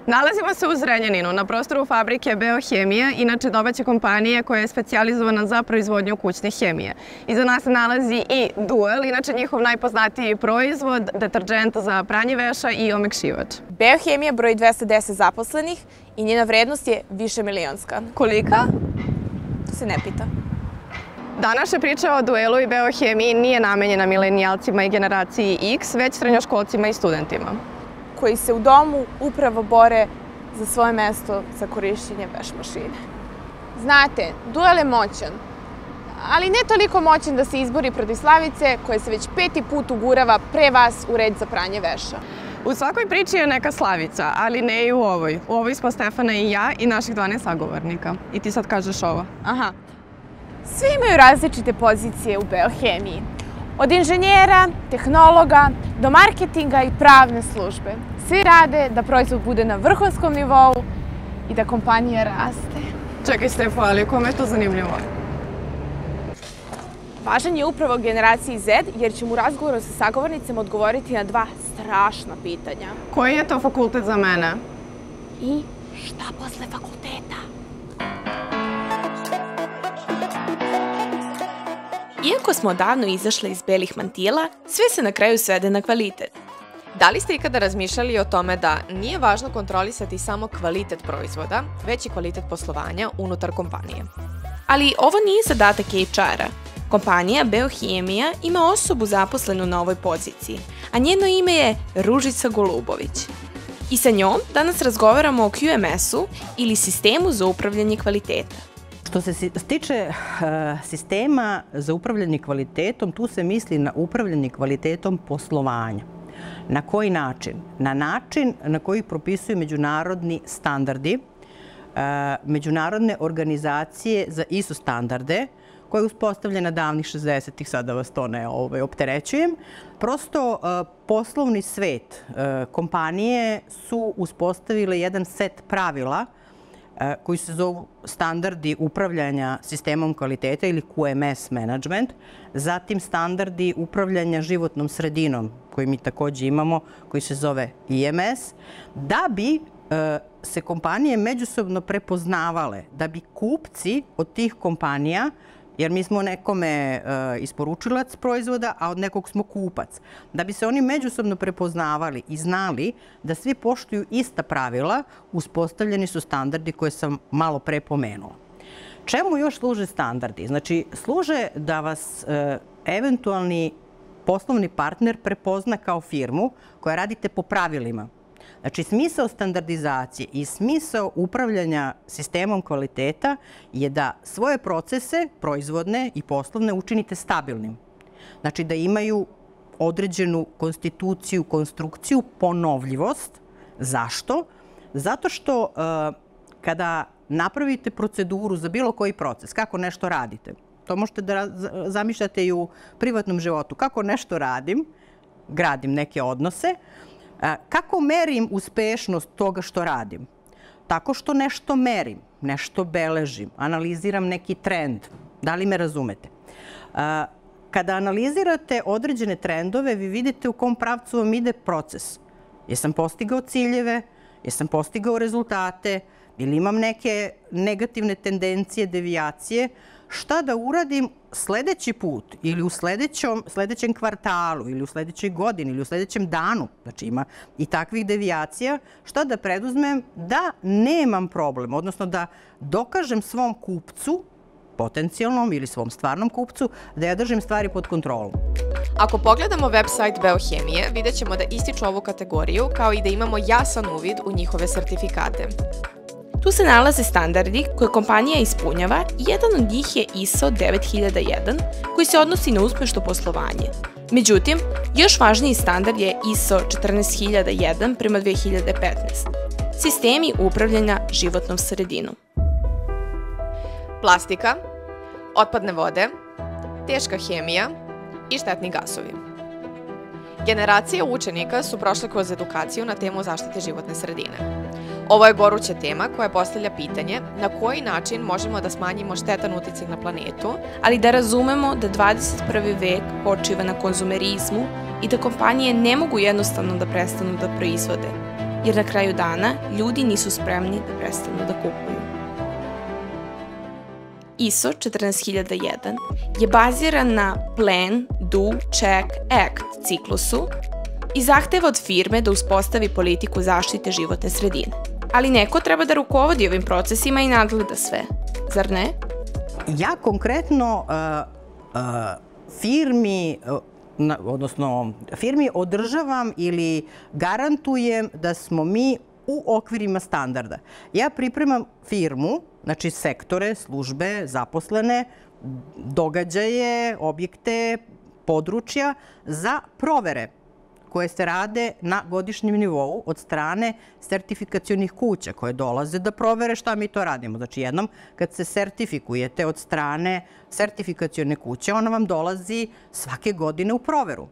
Nalazimo se u Zrenjaninu, na prostoru fabrike Beohemija, inače domaće kompanije koja je specijalizovana za proizvodnju kućne hemije. Iza nas se nalazi i Duel, inače njihov najpoznatiji proizvod, deterdžent za pranje veša i omekšivač. Beohemija broji 210 zaposlenih i njena vrednost je višemilionska. Kolika? To se ne pita. Današnja priča o Duelu i Beohemiji nije namenjena milenijalcima i generaciji X, već srednjoškolcima i studentima koji se u domu upravo bore za svoje mesto za korišćenje veš mašine. Znate, Duel je moćan, ali ne toliko moćan da se izbori protiv Slavice, koja se već 5. put ugurava pre vas u red za pranje veša. U svakoj priči je neka Slavica, ali ne i u ovoj. U ovoj smo Stefana i ja i naših 12 sagovornika. I ti sad kažeš ovo. Aha. Svi imaju različite pozicije u Beohemiji. Od inženjera, tehnologa, do marketinga i pravne službe. Svi rade da proizvod bude na vrhunskom nivou i da kompanija raste. Čekaj, Stefo, ali kome je to zanimljivo? Važan je upravo generaciji Z, jer ćemo u razgovoru sa sagovornicama odgovoriti na 2 strašna pitanja. Koji je to fakultet za mene? I šta posle fakulteta? Iako smo odavno izašle iz belih mantila, sve se na kraju svede na kvalitet. Da li ste ikada razmišljali o tome da nije važno kontrolisati samo kvalitet proizvoda, već i kvalitet poslovanja unutar kompanije? Ali ovo nije zadatak HR-a. Kompanija Beohemija ima osobu zaposlenu na ovoj poziciji, a njeno ime je Ružica Golubović. I sa njom danas razgovaramo o QMS-u ili sistemu za upravljanje kvaliteta. Što se tiče sistema za upravljanje kvalitetom, tu se misli na upravljanje kvalitetom poslovanja. Na koji način? Na način na koji propisuju međunarodni standardi, međunarodne organizacije za ISO standarde, koja je uspostavljena davnih 60-ih, sad da vas to ne opterećujem. Prosto poslovni svet, kompanije su uspostavile jedan set pravila koji se zovu standardi upravljanja sistemom kvaliteta ili QMS management, zatim standardi upravljanja životnom sredinom, koji mi takođe imamo, koji se zove IMS, da bi se kompanije međusobno prepoznavale, da bi kupci od tih kompanija, jer mi smo nekome isporučilac proizvoda, a od nekog smo kupac. Da bi se oni međusobno prepoznavali i znali da svi poštuju ista pravila, uspostavljeni su standardi koje sam malo pre pomenula. Čemu još služe standardi? Znači, služe da vas eventualni poslovni partner prepozna kao firmu koja radite po pravilima. Znači, smisao standardizacije i smisao upravljanja sistemom kvaliteta je da svoje procese, proizvodne i poslovne, učinite stabilnim. Znači, da imaju određenu konstituciju, konstrukciju, ponovljivost. Zašto? Zato što kada napravite proceduru za bilo koji proces, kako nešto radite, to možete da zamišljate i u privatnom životu. Kako nešto radim, gradim neke odnose. Kako merim uspešnost toga što radim? Tako što nešto merim, nešto beležim, analiziram neki trend. Da li me razumete? Kada analizirate određene trendove, vi vidite u kom pravcu vam ide proces. Jesam postigao ciljeve, jesam postigao rezultate ili imam neke negativne tendencije, devijacije, šta da uradim sledeći put ili u sledećem kvartalu ili u sledećoj godini ili u sledećem danu, znači ima i takvih devijacija, šta da preduzmem da nemam problem, odnosno da dokažem svom kupcu, potencijalnom ili svom stvarnom kupcu, da ja držim stvari pod kontrolom. Ako pogledamo website Beohemije, vidjet ćemo da ističu ovu kategoriju, kao i da imamo jasan uvid u njihove sertifikate. Tu se nalaze standardi koje kompanija ispunjava i jedan od njih je ISO 9001 koji se odnosi na uspešno poslovanje. Međutim, još važniji standard je ISO 14001 prema 2015. Sistemi upravljanja životnom sredinom. Plastika, otpadne vode, teška hemija i štetni gasovi. Generacije učenika su prošle kroz edukaciju na temu zaštite životne sredine. Ovo je goruća tema koja postavlja pitanje na koji način možemo da smanjimo štetan uticaj na planetu, ali da razumemo da 21. vek počiva na konzumerizmu i da kompanije ne mogu jednostavno da prestanu da proizvode. jer na kraju dana ljudi nisu spremni da prestanu da kupuju. ISO 14001 je baziran na Plan, Do, Check, Act ciklusu i zahteva od firme da uspostavi politiku zaštite životne sredine. Ali neko treba da rukovodi ovim procesima i nadgleda sve, zar ne? Ja konkretno firmi održavam ili garantujem da smo mi u okvirima standarda. Ja pripremam firmu, znači sektore, službe, zaposlene, događaje, objekte, područja za provere koje se rade na godišnjem nivou od strane sertifikacionih kuća koje dolaze da provere šta mi to radimo. Znači jednom kad se sertifikujete od strane sertifikacione kuće, ona vam dolazi svake godine u proveru.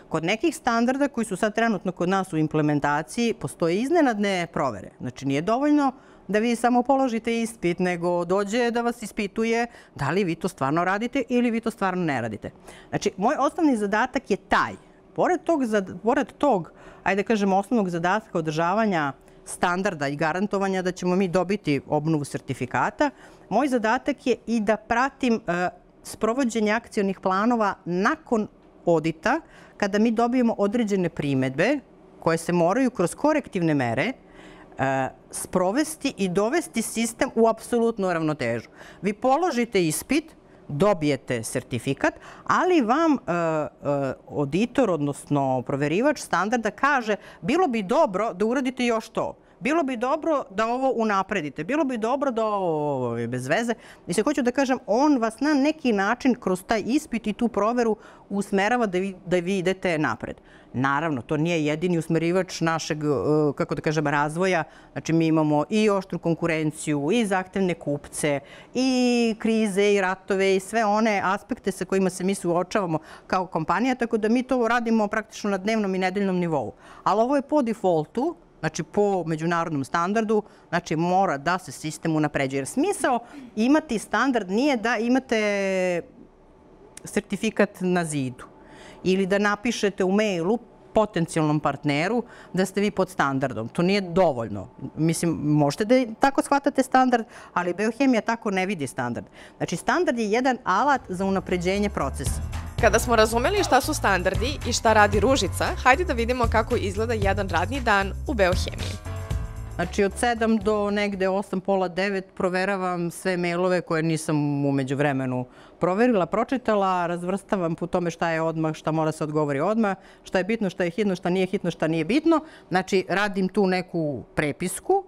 Kod nekih standarda koji su sad trenutno kod nas u implementaciji postoje iznenadne provere. Znači nije dovoljno da vi samo položite ispit, nego dođe da vas ispituje da li vi to stvarno radite ili vi to stvarno ne radite. Znači moj osnovni zadatak je taj. Pored tog, ajde kažemo, osnovnog zadatka održavanja standarda i garantovanja da ćemo mi dobiti obnovu sertifikata, moj zadatak je i da pratim sprovođenje akcionih planova nakon audita, kada mi dobijemo određene primedbe koje se moraju kroz korektivne mere sprovesti i dovesti sistem u apsolutnu ravnotežu. Vi položite ispit, dobijete sertifikat, ali vam auditor, odnosno proverivač standarda kaže bilo bi dobro da uradite još to. Bilo bi dobro da ovo unapredite. Bilo bi dobro da ovo je bez veze. I se hoću da kažem, on vas na neki način kroz taj ispit i tu proveru usmerava da vi idete napred. Naravno, to nije jedini usmerivač našeg, kako da kažem, razvoja. Znači, mi imamo i oštru konkurenciju, i zahtevne kupce, i krize, i ratove, i sve one aspekte sa kojima se mi suočavamo kao kompanija, tako da mi to radimo praktično na dnevnom i nedeljnom nivou. Ali ovo je po defaultu, znači po međunarodnom standardu, znači mora da se sistem unapređuje. Jer smisao imati standard nije da imate sertifikat na zidu ili da napišete u mailu potencijalnom partneru da ste vi pod standardom. To nije dovoljno. Mislim, možete da tako shvatate standard, ali Beohemija tako ne vidi standard. Znači, standard je jedan alat za unapređenje procesa. Kada smo razumeli šta su standardi i šta radi Ružica, hajde da vidimo kako izgleda jedan radni dan u Beohemiji. Znači, od 7 do negde 8, pola 9 proveravam sve mailove koje nisam umeđu vremenu proverila, pročitala, razvrstavam po tome šta je odmah, šta mora se odgovori odmah, šta je bitno, šta je hitno, šta nije hitno, šta nije bitno. Znači, radim tu neku prepisku.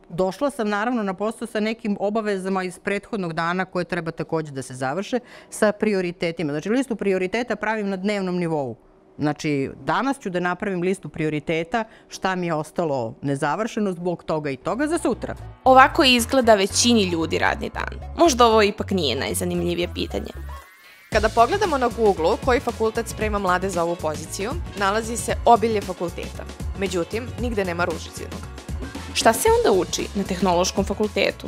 Došla sam naravno na posao sa nekim obavezama iz prethodnog dana koje treba takođe da se završe sa prioritetima. Znači, listu prioriteta pravim na dnevnom nivou. Znači, danas ću da napravim listu prioriteta šta mi je ostalo nezavršeno zbog toga i toga za sutra. Ovako izgleda većini ljudi radni dan. Možda ovo ipak nije najzanimljivije pitanje. Kada pogledamo na Google koji fakultet sprema mlade za ovu poziciju, nalazi se obilje fakulteta. Međutim, nigde nema Ružicinog. Šta se onda uči na Tehnološkom fakultetu?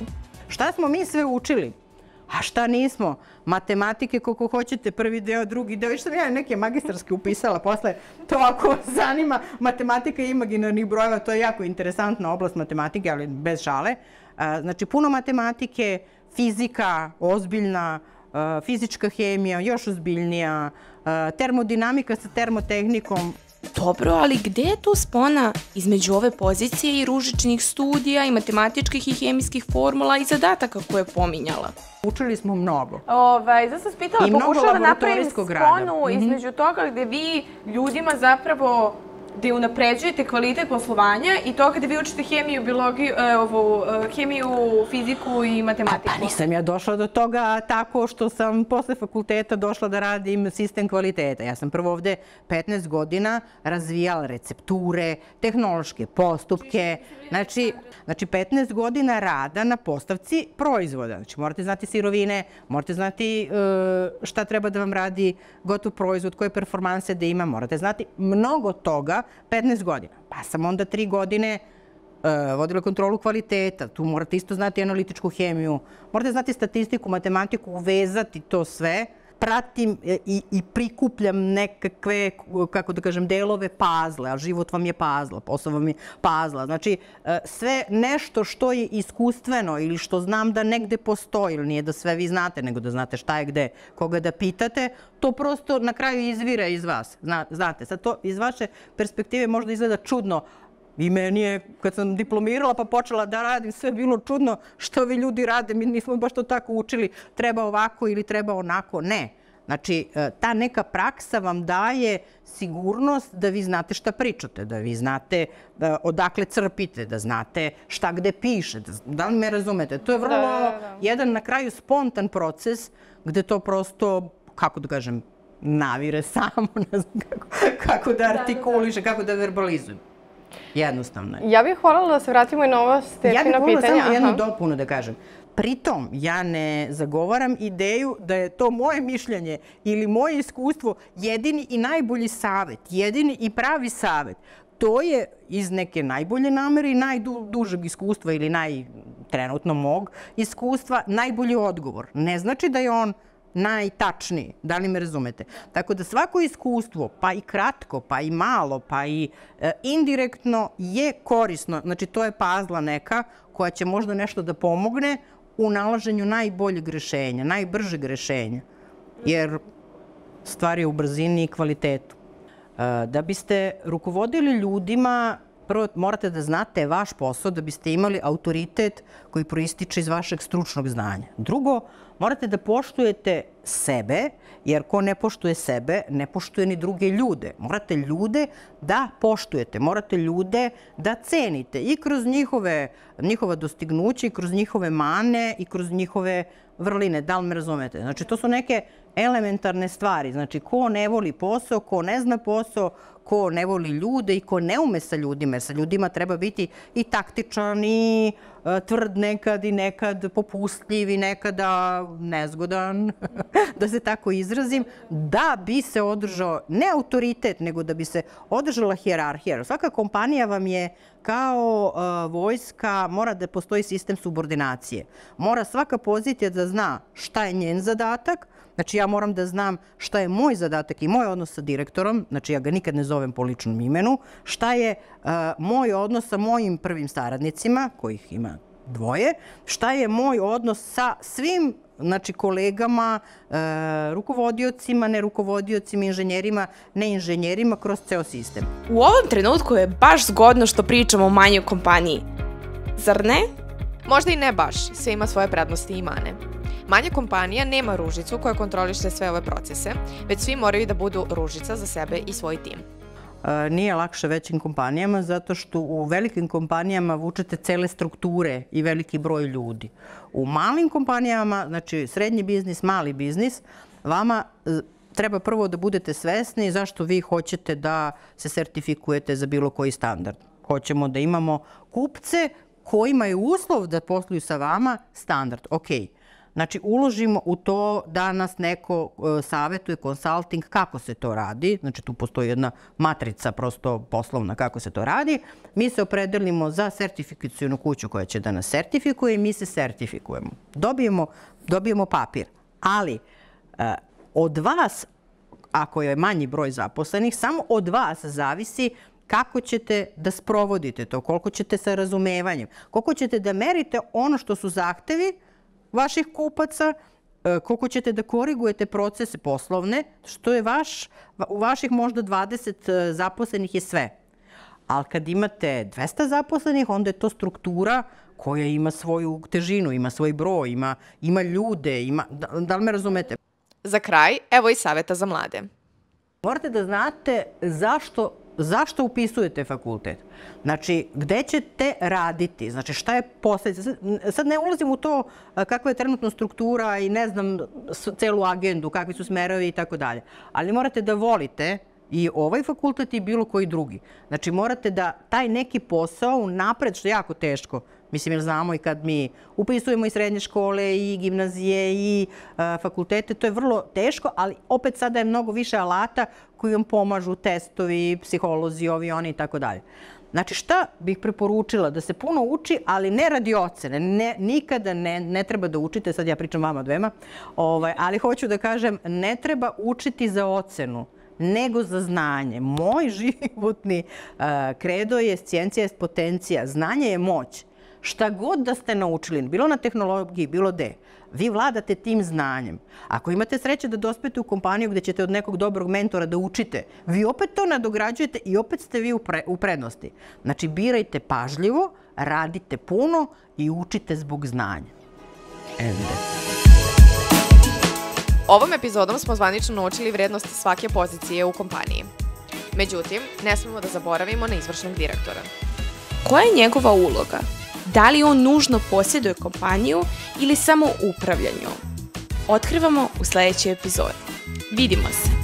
Šta smo mi sve učili? A šta nismo? Matematike koliko hoćete, prvi deo, drugi deo. Što sam ja neke magistarske upisala posle, to ako zanima, matematika i imaginarnih brojeva, to je jako interesantna oblast matematike, ali bez šale. Znači, puno matematike, fizika, ozbiljna, fizička hemija, još ozbiljnija, termodinamika sa termotehnikom. Dobro, ali gde je tu spona između ove pozicije i ružičnih studija i matematičkih i hemijskih formula i zadataka koje je pominjala? Učili smo mnogo. Zato sam spitala, pokušala da napravim sponu između toga gde vi ljudima zapravo gde unapređujete kvalitet poslovanja i to kada vi učite hemiju, biologiju, hemiju, fiziku i matematiku. Pa nisam ja došla do toga tako što sam posle fakulteta došla da radim sistem kvaliteta. Ja sam prvo ovde 15 godina razvijala recepture, tehnološke postupke. Znači 15 godina rada na postavci proizvoda. Znači, morate znati sirovine, morate znati šta treba da vam radi gotov proizvod, koje performanse da ima, morate znati mnogo toga 15 godina. Pa sam onda 3 godine vodila kontrolu kvaliteta. Tu morate isto znati analitičku hemiju, morate znati statistiku, matematiku, uvezati to sve pratim i prikupljam nekakve, kako da kažem, delove pazle, a život vam je pazla, posao vam je pazla. Znači, sve nešto što je iskustveno ili što znam da negde postoji, ili nije da sve vi znate, nego da znate šta je gde, koga da pitate, to prosto na kraju izvire iz vas. Znate, sad to iz vaše perspektive možda izgleda čudno. I meni je, kad sam diplomirala pa počela da radim, sve bilo čudno što vi ljudi rade, mi nismo baš to tako učili, treba ovako ili treba onako. Ne. Znači, ta neka praksa vam daje sigurnost da vi znate šta pričate, da vi znate odakle crpite, da znate šta gde piše. Da li me razumete? To je vrlo jedan na kraju spontan proces gde to prosto, kako da kažem, navire samo, ne znam kako da artikuliše, kako da verbalizujem. Jednostavno je. Ja bih voljela da se vratimo i na ovo Stefina pitanja. Ja bih voljela samo jednu dopunu da kažem. Pritom, ja ne zagovaram ideju da je to moje mišljenje ili moje iskustvo jedini i najbolji savet, jedini i pravi savet. To je iz neke najbolje namere i najdužeg iskustva ili trenutno mog iskustva najbolji odgovor. Ne znači da je on najtačniji, da li me razumete? Tako da svako iskustvo, pa i kratko, pa i malo, pa i indirektno je korisno. Znači, to je pazla neka koja će možda nešto da pomogne u nalaženju najboljeg rešenja, najbržeg rešenja. Jer stvar je u brzini i kvalitetu. Da biste rukovodili ljudima, prvo morate da znate vaš posao da biste imali autoritet koji proističe iz vašeg stručnog znanja. Drugo, morate da poštujete sebe, jer ko ne poštuje sebe, ne poštuje ni druge ljude. Morate ljude da poštujete, morate ljude da cenite i kroz njihova dostignuća, i kroz njihove mane, i kroz njihove vrline. Da li me razumete? Znači, to su neke elementarne stvari. Znači, ko ne voli posao, ko ne zna posao, ko ne voli ljude i ko ne ume sa ljudima, jer sa ljudima treba biti i taktičan i tvrd nekad i nekad popustljiv i nekada nezgodan, da se tako izrazim, da bi se održao ne autoritet, nego da bi se održala hijerarhija. Svaka kompanija vam je kao vojska, mora da postoji sistem subordinacije. Mora svaka pozicija da zna šta je njen zadatak. Znači, ja moram da znam šta je moj zadatak i moj odnos sa direktorom, znači ja ga nikad ne zovem po ličnom imenu, šta je moj odnos sa mojim prvim saradnicima, kojih ima 2, šta je moj odnos sa svim kolegama, rukovodiocima, nerukovodiocima, inženjerima, neinženjerima kroz ceo sistem. U ovom trenutku je baš zgodno što pričamo o manjoj kompaniji. Zar ne? Možda i ne baš, sve ima svoje prednosti i mane. Manja kompanija nema ružicu koja kontroliše sve ove procese, već svi moraju da budu ružica za sebe i svoj tim. Nije lakše većim kompanijama zato što u velikim kompanijama vučete cele strukture i veliki broj ljudi. U malim kompanijama, znači srednji biznis, mali biznis, vama treba prvo da budete svesni zašto vi hoćete da se sertifikujete za bilo koji standard. Hoćemo da imamo kupce kojima je uslov da posluju sa vama standard. Okej. Znači, uložimo u to da nas neko savetuje, konsulting, kako se to radi. Znači, tu postoji jedna matrica prosto poslovna kako se to radi. Mi se opredelimo za sertifikacijonu kuću koja će da nas sertifikuje i mi se sertifikujemo. Dobijemo papir. Ali, od vas, ako je manji broj zaposlenih, samo od vas zavisi kako ćete da sprovodite to, koliko ćete sa razumevanjem, koliko ćete da merite ono što su zahtevi vaših kupaca, koliko ćete da korigujete procese poslovne, što je vaših možda 20 zaposlenih je sve. Ali kad imate 200 zaposlenih, onda je to struktura koja ima svoju težinu, ima svoj broj, ima ljude, da li me razumete? Za kraj, evo i saveta za mlade. Morate da znate zašto upisujete fakultet. Znači, gde ćete raditi? Znači, šta je posledica? Sad ne ulazim u to kakva je trenutno struktura i ne znam celu agendu, kakvi su smerovi i tako dalje. Ali morate da volite i ovaj fakultet i bilo koji drugi. Znači, morate da taj neki posao napred, što je jako teško, mislim, jer znamo i kad mi upisujemo i srednje škole i gimnazije i fakultete, to je vrlo teško, ali opet sada je mnogo više alata koji vam pomažu, testovi, psiholozi, ovi, oni i tako dalje. Znači, šta bih preporučila? Da se puno uči, ali ne radi ocene. Nikada ne treba da učite, sad ja pričam vama dvema, ali hoću da kažem, ne treba učiti za ocenu, nego za znanje. Moj životni kredo je scientia est potentia. Znanje je moć. Šta god da ste naučili, bilo na tehnologiji, bilo gde, vi vladate tim znanjem. Ako imate sreće da dospete u kompaniju gde ćete od nekog dobrog mentora da učite, vi opet to nadograđujete i opet ste vi u prednosti. Znači, birajte pažljivo, radite puno i učite zbog znanja. Ovom epizodom smo zvanično naučili vrednosti svake pozicije u kompaniji. Međutim, ne smemo da zaboravimo na izvršnog direktora. Koja je njegova uloga? Da li on nužno posjeduje kompaniju ili samo upravlja njom? Otkrivamo u sljedećoj epizodi. Vidimo se!